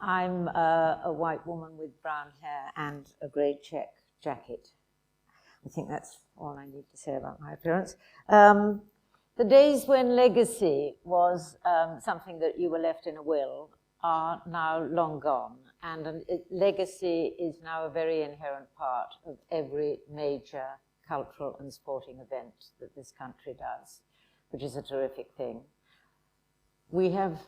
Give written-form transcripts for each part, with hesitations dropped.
I'm a white woman with brown hair and a grey check jacket. I think that's all I need to say about my appearance. The days when legacy was something that you were left in a will are now long gone, and legacy is now a very inherent part of every major cultural and sporting event that this country does, which is a terrific thing. We have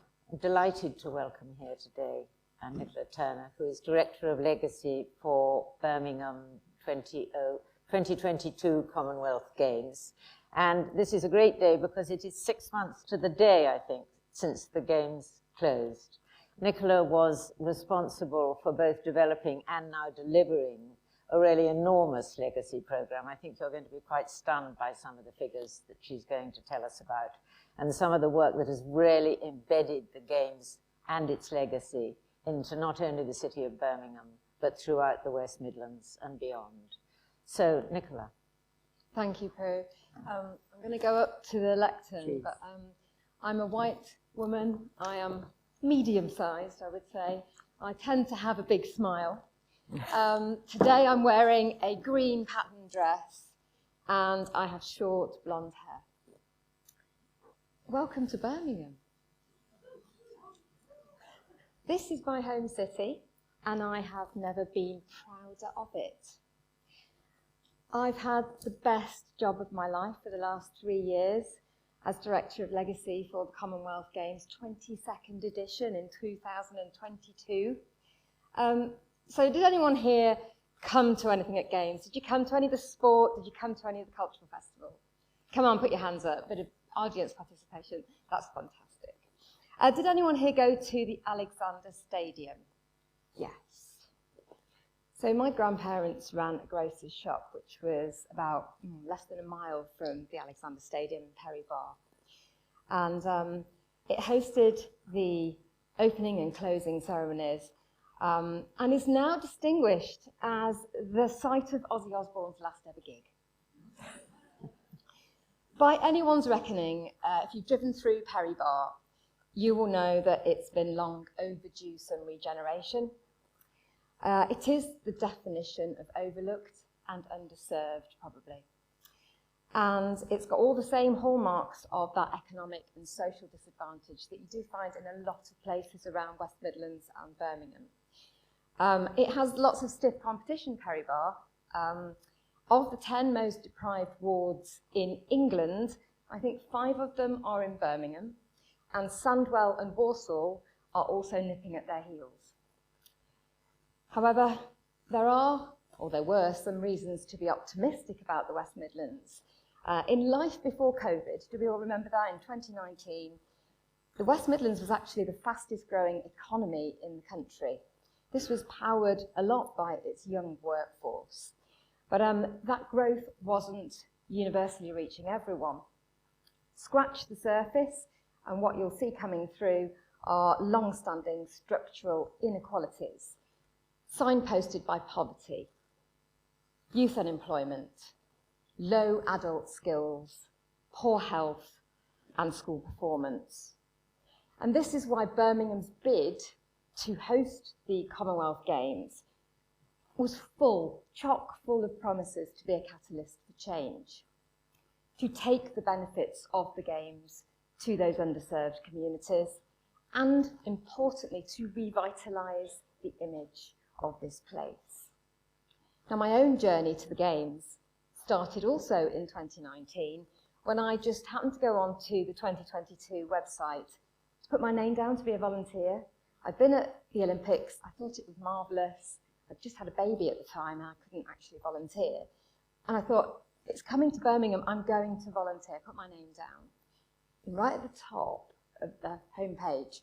delighted to welcome here today Nicola Turner, who is Director of Legacy for Birmingham 2022 Commonwealth Games. And this is a great day because it is 6 months to the day, I think, since the Games closed. Nicola was responsible for both developing and now delivering a really enormous legacy program. I think you're going to be quite stunned by some of the figures that she's going to tell us about, and some of the work that has really embedded the Games and its legacy into not only the city of Birmingham, but throughout the West Midlands and beyond. So, Nicola. Thank you, Prue. I'm going to go up to the lectern, but I'm a white woman. I am medium-sized, I would say. I tend to have a big smile. Today I'm wearing a green pattern dress, and I have short blonde hair. Welcome to Birmingham. This is my home city, and I have never been prouder of it. I've had the best job of my life for the last 3 years as Director of Legacy for the Commonwealth Games 22nd edition in 2022. So did anyone here come to anything at Games? Did you come to any of the sport? Did you come to any of the cultural festival? Come on, put your hands up. Bit of audience participation. That's fantastic. Did anyone here go to the Alexander Stadium? Yes. So my grandparents ran a grocer's shop, which was about less than a mile from the Alexander Stadium in Perry Bar. And it hosted the opening and closing ceremonies and is now distinguished as the site of Ozzy Osbourne's last ever gig. By anyone's reckoning, if you've driven through Perry Bar, you will know that it's been long overdue some regeneration. It is the definition of overlooked and underserved, probably. And it's got all the same hallmarks of that economic and social disadvantage that you do find in a lot of places around West Midlands and Birmingham. It has lots of stiff competition, Perry Bar. Of the 10 most deprived wards in England, I think 5 of them are in Birmingham, and Sandwell and Walsall are also nipping at their heels. However, there were some reasons to be optimistic about the West Midlands. In life before COVID, do we all remember that in 2019, the West Midlands was actually the fastest growing economy in the country. This was powered a lot by its young workforce. But that growth wasn't universally reaching everyone. Scratch the surface, and what you'll see coming through are long-standing structural inequalities, signposted by poverty, youth unemployment, low adult skills, poor health, and school performance. And this is why Birmingham's bid to host the Commonwealth Games was chock full of promises to be a catalyst for change, to take the benefits of the Games to those underserved communities, and importantly, to revitalise the image of this place. Now, my own journey to the Games started also in 2019 when I just happened to go on to the 2022 website to put my name down to be a volunteer. I'd been at the Olympics, I thought it was marvellous. I'd just had a baby at the time and I couldn't actually volunteer. And I thought, it's coming to Birmingham, I'm going to volunteer, put my name down. And right at the top of the homepage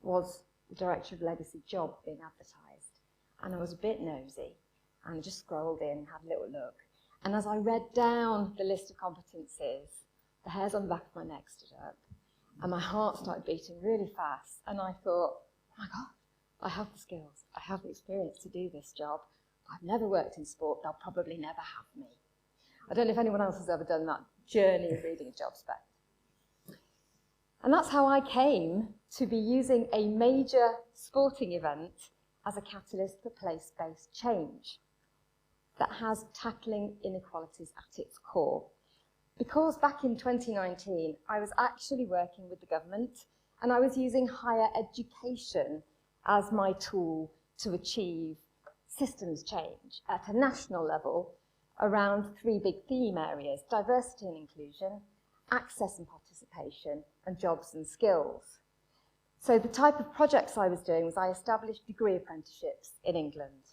was the Director of Legacy job being advertised. And I was a bit nosy and I just scrolled in and had a little look. And as I read down the list of competencies, the hairs on the back of my neck stood up and my heart started beating really fast. And I thought, oh my God, I have the skills, I have the experience to do this job. I've never worked in sport, they'll probably never have me. I don't know if anyone else has ever done that journey of reading a job spec. And that's how I came to be using a major sporting event as a catalyst for place-based change that has tackling inequalities at its core. Because back in 2019, I was actually working with the government and I was using higher education as my tool to achieve systems change at a national level around three big theme areas: diversity and inclusion, access and participation, and jobs and skills. So the type of projects I was doing was I established degree apprenticeships in England.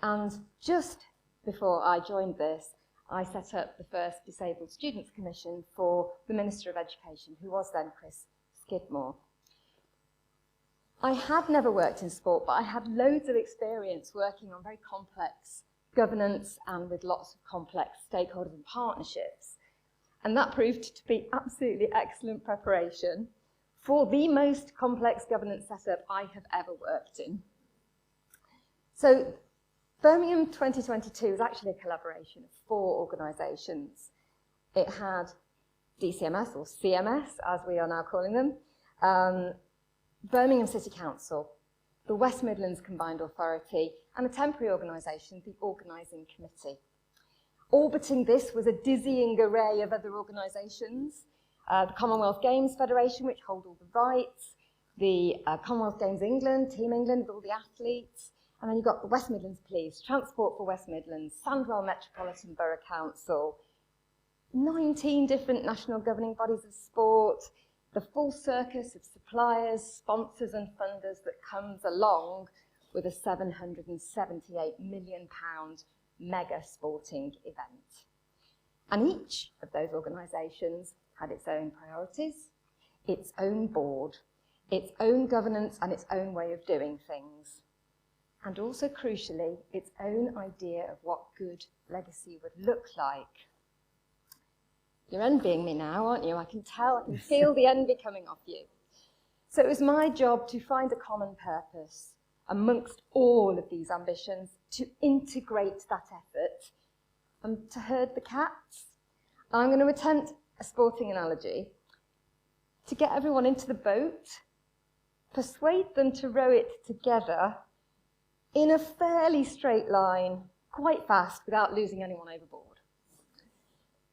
And just before I joined this, I set up the first Disabled Students Commission for the Minister of Education, who was then Chris Skidmore. I had never worked in sport, but I had loads of experience working on very complex governance and with lots of complex stakeholders and partnerships. And that proved to be absolutely excellent preparation for the most complex governance setup I have ever worked in. So Birmingham 2022 was actually a collaboration of 4 organisations. It had DCMS, or CMS, as we are now calling them, Birmingham City Council, the West Midlands Combined Authority, and a temporary organisation, the Organising Committee. Orbiting this was a dizzying array of other organisations, the Commonwealth Games Federation, which hold all the rights, the Commonwealth Games England, Team England with all the athletes, and then you've got the West Midlands Police, Transport for West Midlands, Sandwell Metropolitan Borough Council, 19 different national governing bodies of sport, the full circus of suppliers, sponsors and funders that comes along with a £778 million mega sporting event. And each of those organisations had its own priorities, its own board, its own governance and its own way of doing things. And also, crucially, its own idea of what good legacy would look like. You're envying me now, aren't you? I can tell, I can feel the envy coming off you. So it was my job to find a common purpose amongst all of these ambitions, to integrate that effort and to herd the cats. I'm going to attempt a sporting analogy to get everyone into the boat, persuade them to row it together in a fairly straight line, quite fast, without losing anyone overboard.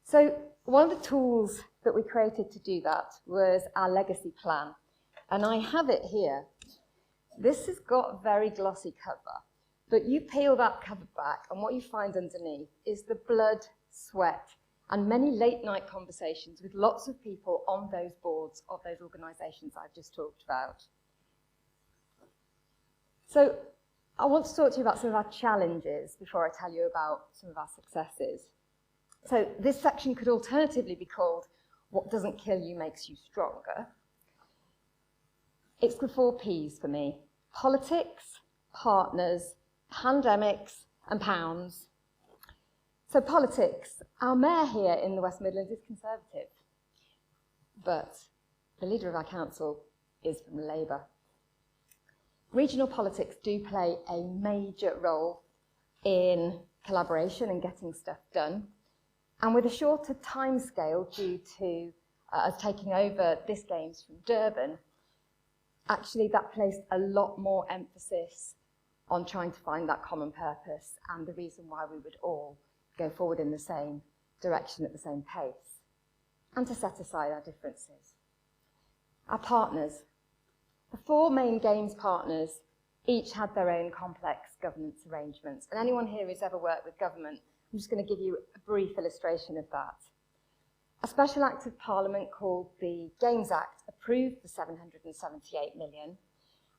So one of the tools that we created to do that was our legacy plan. And I have it here. This has got a very glossy cover, but you peel that cover back and what you find underneath is the blood, sweat, and many late night conversations with lots of people on those boards of those organisations I've just talked about. So I want to talk to you about some of our challenges before I tell you about some of our successes. So this section could alternatively be called What Doesn't Kill You Makes You Stronger. It's the 4 Ps for me: politics, partners, pandemics, and pounds. So politics, our mayor here in the West Midlands is Conservative, but the leader of our council is from Labour. Regional politics do play a major role in collaboration and getting stuff done. And with a shorter timescale due to us taking over this Games from Durban, actually that placed a lot more emphasis on trying to find that common purpose and the reason why we would all go forward in the same direction at the same pace, and to set aside our differences. Our partners. The 4 main Games partners each had their own complex governance arrangements, and anyone here who's ever worked with government, I'm just going to give you a brief illustration of that. A special act of Parliament called the Games Act approved the 778 million,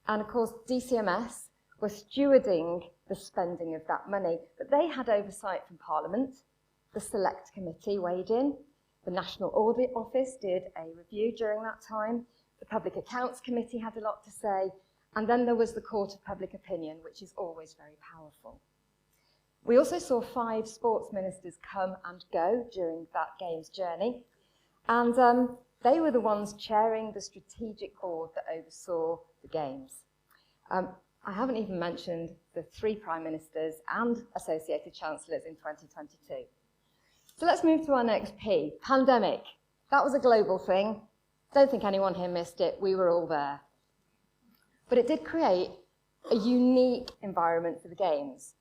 and of course DCMS were stewarding the spending of that money, but they had oversight from Parliament. The Select Committee weighed in, the National Audit Office did a review during that time, the Public Accounts Committee had a lot to say, and then there was the Court of Public Opinion, which is always very powerful. We also saw 5 sports ministers come and go during that Games journey, and they were the ones chairing the strategic board that oversaw the Games. I haven't even mentioned the 3 prime ministers and associated chancellors in 2022. So let's move to our next P, pandemic. That was a global thing. Don't think anyone here missed it. We were all there. but it did create a unique environment for the Games.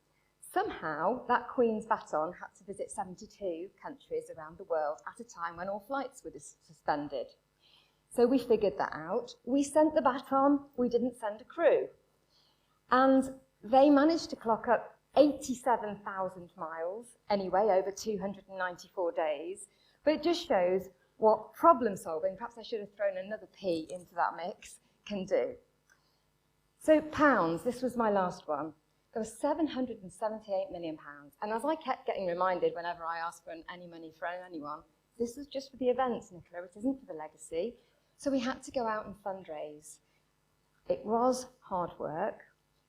Somehow, that Queen's baton had to visit 72 countries around the world at a time when all flights were suspended. So we figured that out. We sent the baton, we didn't send a crew. And they managed to clock up 87,000 miles, anyway, over 294 days. But it just shows what problem solving, perhaps I should have thrown another P into that mix, can do. So pounds, this was my last one. There was £778 million. And as I kept getting reminded whenever I asked for any money from anyone, this was just for the events, Nicola, it isn't for the legacy. So we had to go out and fundraise. It was hard work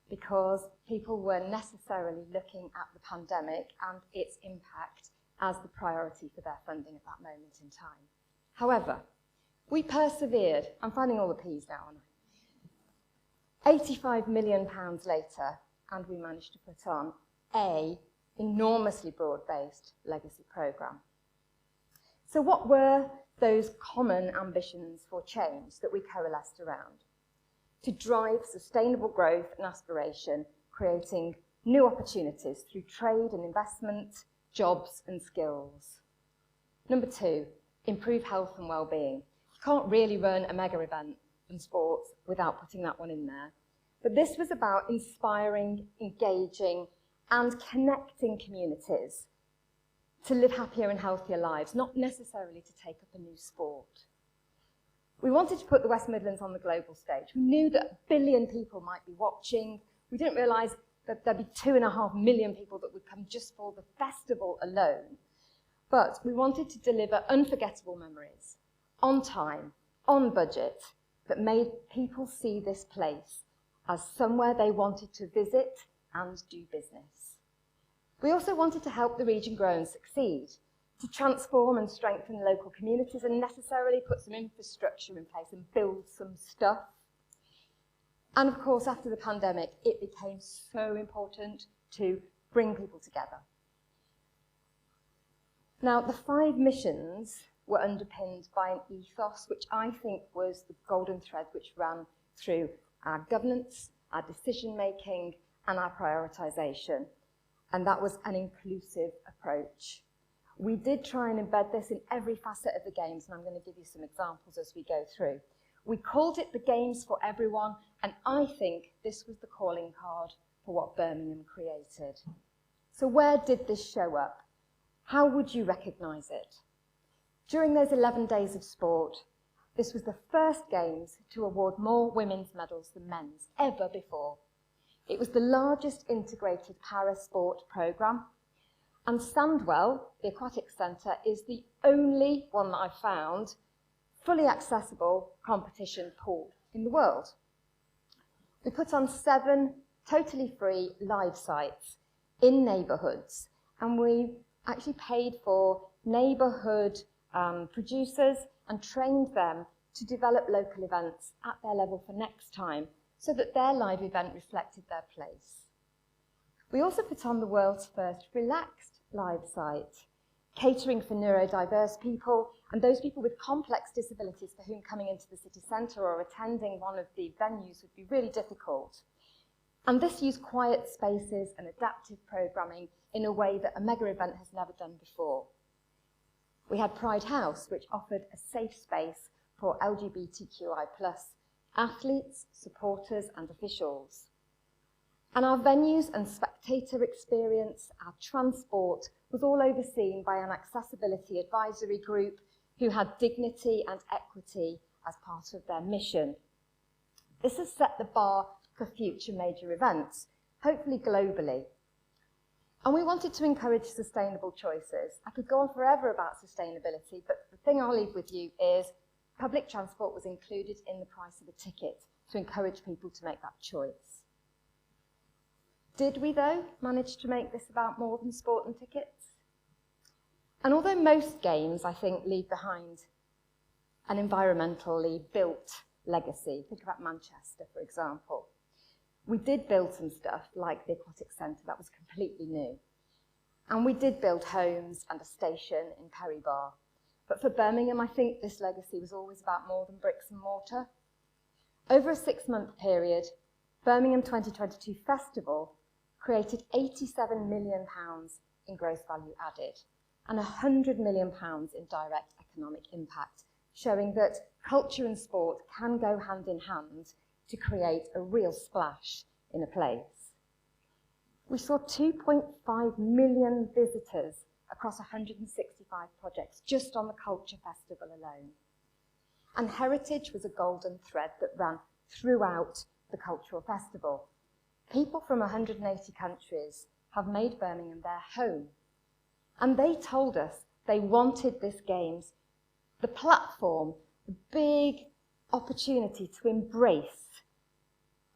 because people were necessarily looking at the pandemic and its impact as the priority for their funding at that moment in time. However, we persevered. I'm finding all the P's now, aren't I? £85 million later, and we managed to put on an enormously broad-based legacy programme. So what were those common ambitions for change that we coalesced around? To drive sustainable growth and aspiration, creating new opportunities through trade and investment, jobs and skills. Number 2, improve health and well-being. You can't really run a mega event in sports without putting that one in there. But this was about inspiring, engaging, and connecting communities to live happier and healthier lives, not necessarily to take up a new sport. We wanted to put the West Midlands on the global stage. We knew that 1 billion people might be watching. We didn't realise that there'd be 2.5 million people that would come just for the festival alone. But we wanted to deliver unforgettable memories, on time, on budget, that made people see this place as somewhere they wanted to visit and do business. We also wanted to help the region grow and succeed, to transform and strengthen local communities and necessarily put some infrastructure in place and build some stuff. And of course, after the pandemic, it became so important to bring people together. Now, the 5 missions were underpinned by an ethos, which I think was the golden thread which ran through our governance, our decision-making, and our prioritisation. And that was an inclusive approach. We did try and embed this in every facet of the Games, and I'm going to give you some examples as we go through. We called it the Games for Everyone, and I think this was the calling card for what Birmingham created. So where did this show up? How would you recognise it? During those 11 days of sport, this was the first Games to award more women's medals than men's ever before. It was the largest integrated para-sport programme, and Sandwell, the aquatic centre, is the only one that I've found fully accessible competition pool in the world. We put on 7 totally free live sites in neighbourhoods, and we actually paid for neighbourhood producers and trained them to develop local events at their level for next time so that their live event reflected their place. We also put on the world's first relaxed live site, catering for neurodiverse people and those people with complex disabilities for whom coming into the city centre or attending one of the venues would be really difficult. And this used quiet spaces and adaptive programming in a way that a mega event has never done before. We had Pride House, which offered a safe space for LGBTQI+ athletes, supporters and officials. And our venues and spectator experience, our transport, was all overseen by an accessibility advisory group who had dignity and equity as part of their mission. This has set the bar for future major events, hopefully globally. And we wanted to encourage sustainable choices. I could go on forever about sustainability, but the thing I'll leave with you is public transport was included in the price of a ticket to encourage people to make that choice. Did we, though, manage to make this about more than sport and tickets? And although most games, I think, leave behind an environmentally built legacy, think about Manchester, for example, we did build some stuff like the Aquatic Centre that was completely new. And we did build homes and a station in Perry Bar. But for Birmingham, I think this legacy was always about more than bricks and mortar. Over a 6-month period, Birmingham 2022 Festival created £87 million in gross value added and £100 million in direct economic impact, showing that culture and sport can go hand in hand to create a real splash in a place. We saw 2.5 million visitors across 165 projects just on the Culture Festival alone. And heritage was a golden thread that ran throughout the Cultural Festival. People from 180 countries have made Birmingham their home. And they told us they wanted this Games, the platform, the big opportunity to embrace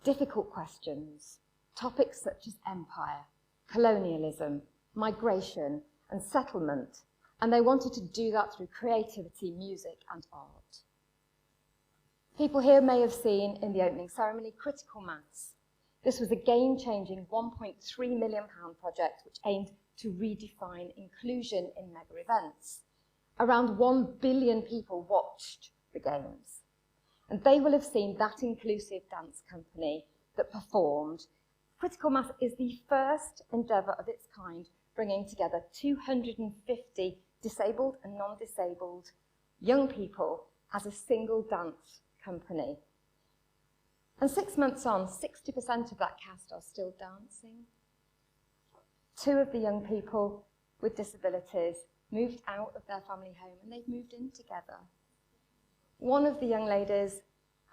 difficult questions, topics such as empire, colonialism, migration, and settlement. And they wanted to do that through creativity, music, and art. People here may have seen in the opening ceremony Critical Mass. This was a game-changing £1.3 million project which aimed to redefine inclusion in mega events. Around 1 billion people watched the Games. And they will have seen that inclusive dance company that performed. Critical Mass is the first endeavour of its kind, bringing together 250 disabled and non-disabled young people as a single dance company. And 6 months on, 60% of that cast are still dancing. 2 of the young people with disabilities moved out of their family home and they've moved in together. One of the young ladies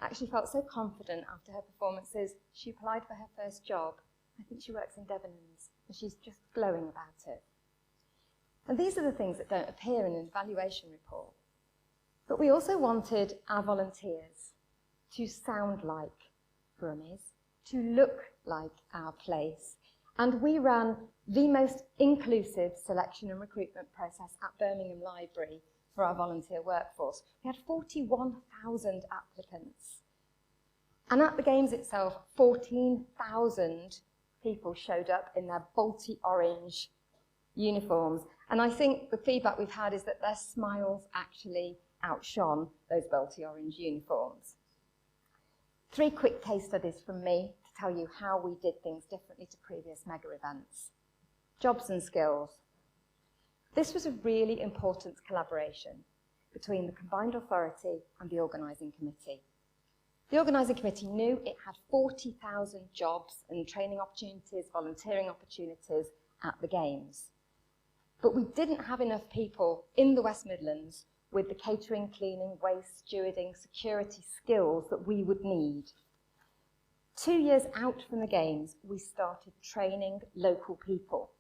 actually felt so confident after her performances, she applied for her first job. I think she works in Debenhams, and she's just glowing about it. And these are the things that don't appear in an evaluation report. But we also wanted our volunteers to sound like Brummies, to look like our place. And we ran the most inclusive selection and recruitment process at Birmingham Library for our volunteer workforce. We had 41,000 applicants. And at the Games itself, 14,000 people showed up in their bolty orange uniforms. And I think the feedback we've had is that their smiles actually outshone those bolty orange uniforms. 3 quick case studies from me to tell you how we did things differently to previous mega events. Jobs and skills. This was a really important collaboration between the combined authority and the organising committee. The organising committee knew it had 40,000 jobs and training opportunities, volunteering opportunities at the Games. But we didn't have enough people in the West Midlands with the catering, cleaning, waste, stewarding, security skills that we would need. 2 years out from the Games, we started training local people.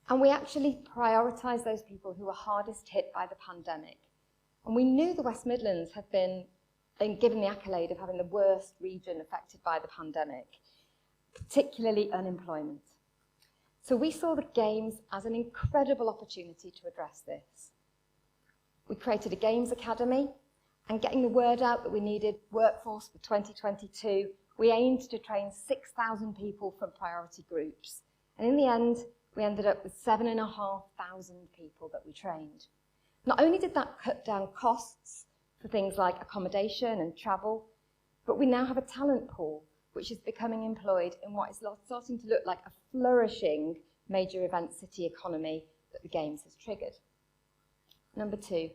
And we actually prioritised those people who were hardest hit by the pandemic. And we knew the West Midlands had been given the accolade of having the worst region affected by the pandemic, particularly unemployment. So we saw the Games as an incredible opportunity to address this. We created a Games Academy, and getting the word out that we needed workforce for 2022, we aimed to train 6,000 people from priority groups. And in the end, we ended up with 7,500 people that we trained. Not only did that cut down costs for things like accommodation and travel, but we now have a talent pool which is becoming employed in what is starting to look like a flourishing major event city economy that the Games has triggered. Number 2,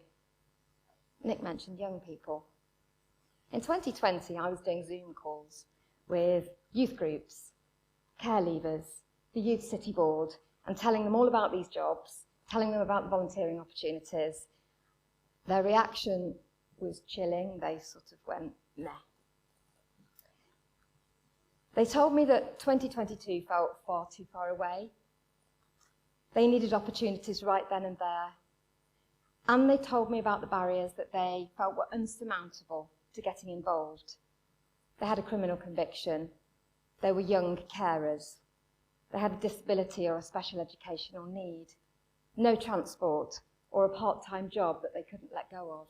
Nick mentioned young people. In 2020, I was doing Zoom calls with youth groups, care leavers, the Youth City Board, and telling them all about these jobs, telling them about the volunteering opportunities. Their reaction was chilling. They sort of went, meh. They told me that 2022 felt far too far away. They needed opportunities right then and there. And they told me about the barriers that they felt were unsurmountable to getting involved. They had a criminal conviction. They were young carers. They had a disability or a special educational need. No transport or a part-time job that they couldn't let go of.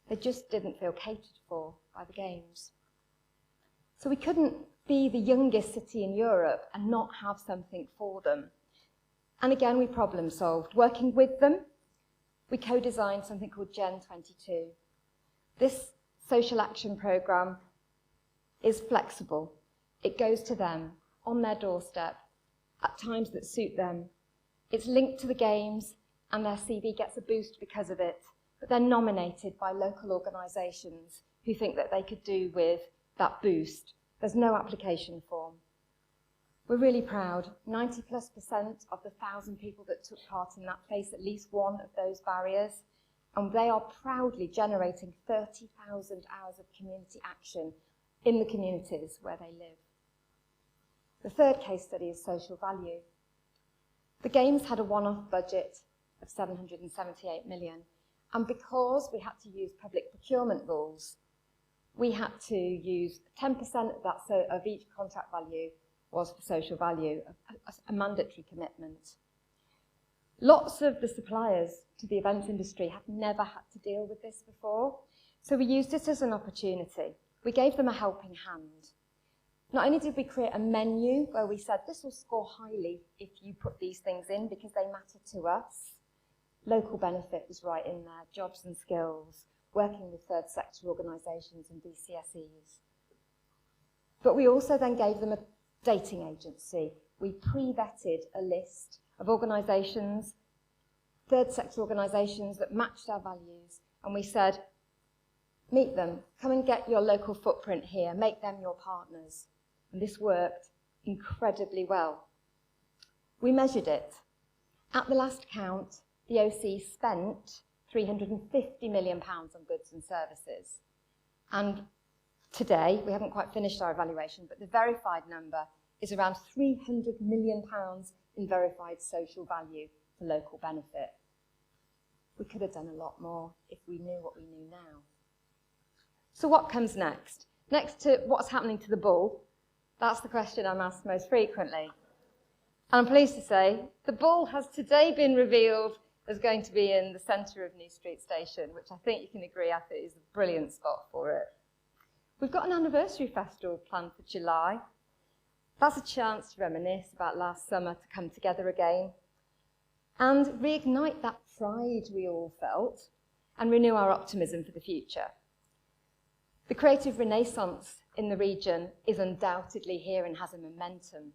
They just didn't feel catered for by the Games. So we couldn't be the youngest city in Europe and not have something for them. And again, we problem solved. Working with them, we co-designed something called Gen 22. This social action programme is flexible. It goes to them on their doorstep at times that suit them. It's linked to the games and their CV gets a boost because of it, but they're nominated by local organisations who think that they could do with that boost. There's no application form. We're really proud. 90+% of the 1,000 people that took part in that face at least one of those barriers, and they are proudly generating 30,000 hours of community action in the communities where they live. The third case study is social value. The Games had a one-off budget of 778 million, and because we had to use public procurement rules, we had to use 10% of that, so of each contract value was for social value, a mandatory commitment. Lots of the suppliers to the events industry have never had to deal with this before, so we used it as an opportunity. We gave them a helping hand. Not only did we create a menu where we said this will score highly if you put these things in because they matter to us. Local benefit was right in there, jobs and skills, working with third sector organisations and DCSEs. But we also then gave them a dating agency. We pre-vetted a list of organisations, third sector organisations that matched our values, and we said, meet them, come and get your local footprint here, make them your partners. And this worked incredibly well. We measured it. At the last count, the OC spent £350 million on goods and services. And today, we haven't quite finished our evaluation, but the verified number is around £300 million in verified social value for local benefit. We could have done a lot more if we knew what we knew now. So what comes next? Next to what's happening to the bull, that's the question I'm asked most frequently. And I'm pleased to say the bull has today been revealed as going to be in the centre of New Street Station, which I think you can agree I think is a brilliant spot for it. We've got an anniversary festival planned for July. That's a chance to reminisce about last summer, to come together again and reignite that pride we all felt and renew our optimism for the future. The creative renaissance in the region is undoubtedly here and has a momentum.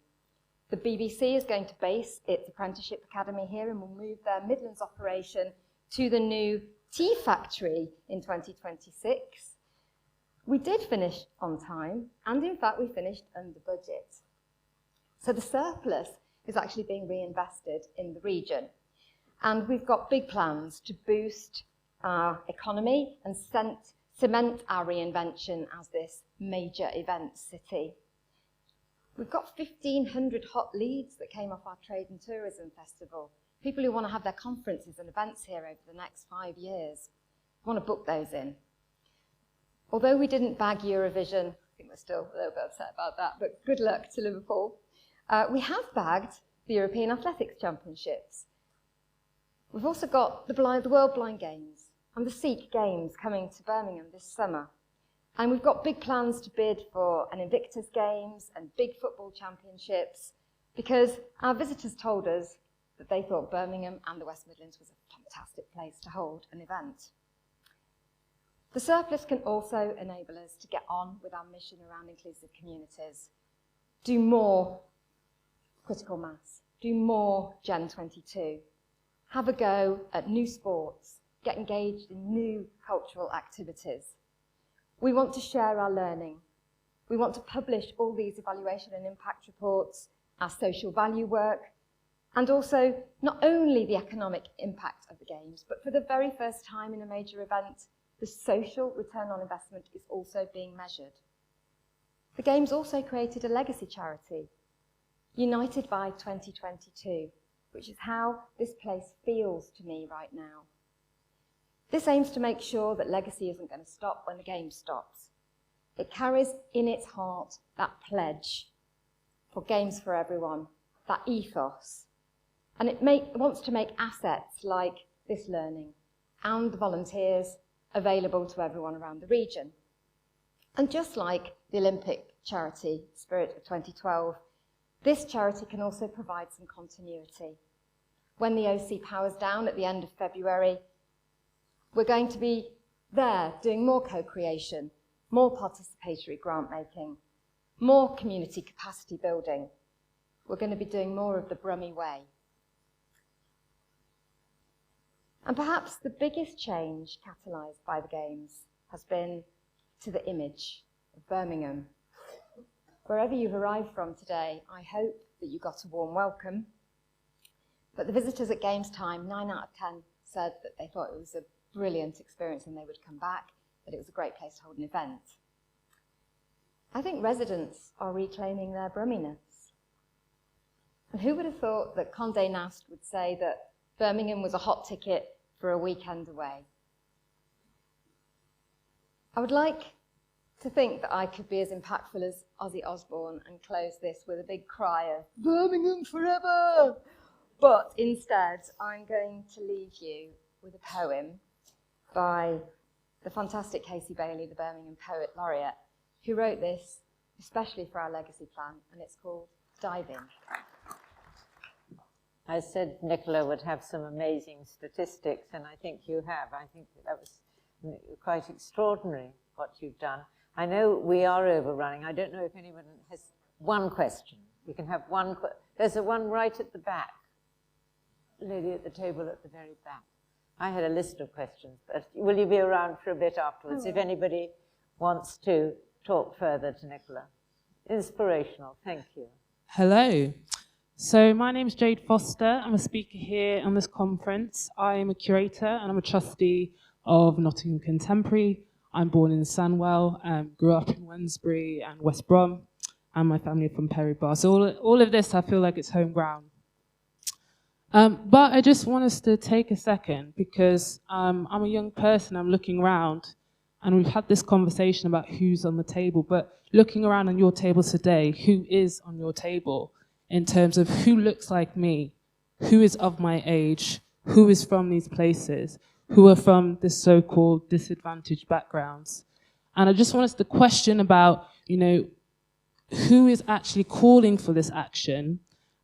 The BBC is going to base its apprenticeship academy here and will move their Midlands operation to the new tea factory in 2026. We did finish on time, and in fact we finished under budget. So the surplus is actually being reinvested in the region. And we've got big plans to boost our economy and cement our reinvention as this major event city. We've got 1,500 hot leads that came off our Trade and Tourism Festival. People who want to have their conferences and events here over the next 5 years. Want to book those in. Although we didn't bag Eurovision, I think we're still a little bit upset about that, but good luck to Liverpool. We have bagged the European Athletics Championships. We've also got the World Blind Games and the Sikh Games coming to Birmingham this summer. And we've got big plans to bid for an Invictus Games and big football championships because our visitors told us that they thought Birmingham and the West Midlands was a fantastic place to hold an event. The surplus can also enable us to get on with our mission around inclusive communities, do more critical mass, do more Gen 22, have a go at new sports, get engaged in new cultural activities. We want to share our learning. We want to publish all these evaluation and impact reports, our social value work, and also not only the economic impact of the Games, but for the very first time in a major event, the social return on investment is also being measured. The Games also created a legacy charity, United by 2022, which is how this place feels to me right now. This aims to make sure that legacy isn't going to stop when the game stops. It carries in its heart that pledge for games for everyone, that ethos. And it wants to make assets like this learning and the volunteers available to everyone around the region. And just like the Olympic charity, Spirit of 2012, this charity can also provide some continuity. When the OC powers down at the end of February, we're going to be There, doing more co-creation, more participatory grant making, more community capacity building. We're going to be doing more of the Brummie way. And perhaps the biggest change catalysed by the Games has been to the image of Birmingham. Wherever you've arrived from today, I hope that you got a warm welcome. But the visitors at Games time, 9 out of 10 said that they thought it was a brilliant experience and they would come back, that it was a great place to hold an event. I think residents are reclaiming their Brumminess. And who would have thought that Condé Nast would say that Birmingham was a hot ticket for a weekend away? I would like to think that I could be as impactful as Ozzy Osbourne and close this with a big cry of Birmingham forever! But instead, I'm going to leave you with a poem by the fantastic Casey Bailey, the Birmingham Poet Laureate, who wrote this especially for our legacy plan, and it's called Dive In. I said Nicola would have some amazing statistics, and I think you have. I think that was quite extraordinary what you've done. I know we are overrunning. I don't know if anyone has one question. You can have one. There's a one right at the back. Lady at the table at the very back. I had a list of questions, but will you be around for a bit afterwards if anybody wants to talk further to Nicola? Inspirational. Thank you. Hello. So my name is Jade Foster. I'm a speaker here on this conference. I am a curator and I'm a trustee of Nottingham Contemporary. I'm born in Sandwell, grew up in Wednesbury and West Brom, and my family are from Perry Bar. So all of this, I feel like it's home ground. But I just want us to take a second because I'm a young person, I'm looking around, and we've had this conversation about who's on the table, but looking around on your table today, who is on your table in terms of who looks like me, who is of my age, who is from these places, who are from this so-called disadvantaged backgrounds. And I just want us to question about, who is actually calling for this action,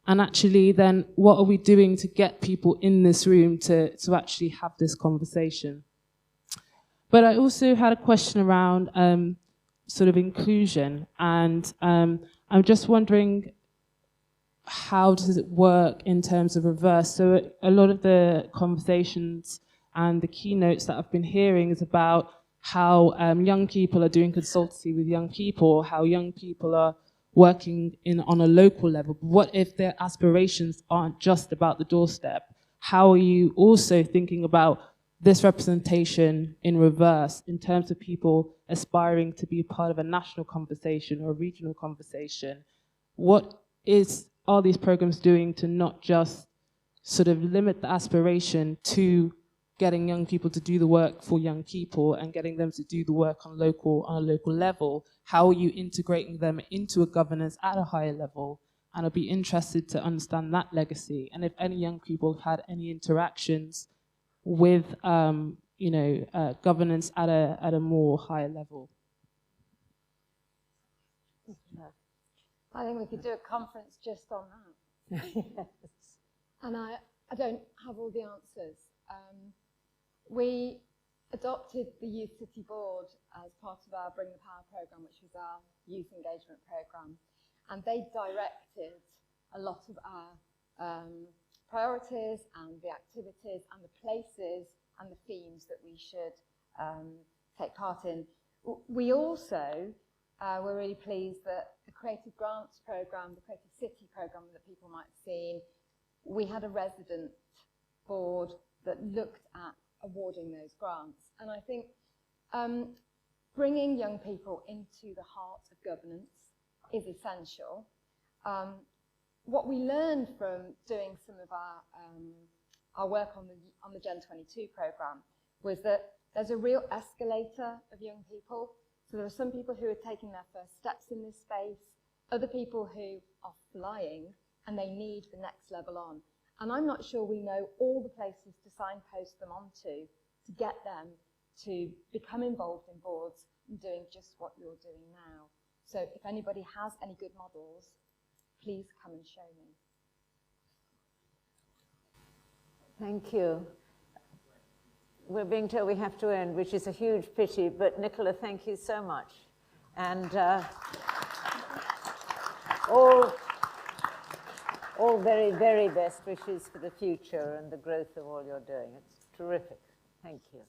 and actually then what are we doing to get people in this room to actually have this conversation. But I also had a question around sort of inclusion, and I'm just wondering, how does it work in terms of reverse? So a lot of the conversations and the keynotes that I've been hearing is about how young people are doing consultancy with young people, how young people are working on a local level. But what if their aspirations aren't just about the doorstep? How are you also thinking about this representation in reverse in terms of people aspiring to be part of a national conversation or a regional conversation? What are these programs doing to not just sort of limit the aspiration to getting young people to do the work for young people and getting them to do the work on a local level? How are you integrating them into a governance at a higher level? And I'd be interested to understand that legacy, and if any young people have had any interactions with governance at a more higher level. I think we could do a conference just on that. Yes. And I don't have all the answers. We adopted the Youth City Board as part of our Bring the Power programme, which was our youth engagement programme. And they directed a lot of our priorities and the activities and the places and the themes that we should take part in. We also were really pleased that the Creative Grants programme, the Creative City programme that people might have seen, we had a resident board that looked at awarding those grants. And I think bringing young people into the heart of governance is essential. What we learned from doing some of our work on the Gen 22 programme was that there's a real escalator of young people. So there are some people who are taking their first steps in this space, other people who are flying and they need the next level on. And I'm not sure we know all the places to signpost them onto to get them to become involved in boards and doing just what you're doing now. So if anybody has any good models, please come and show me. Thank you. we're being told we have to end, which is a huge pity, but Nicola, thank you so much. And all very, very best wishes for the future and the growth of all you're doing. It's terrific. Thank you.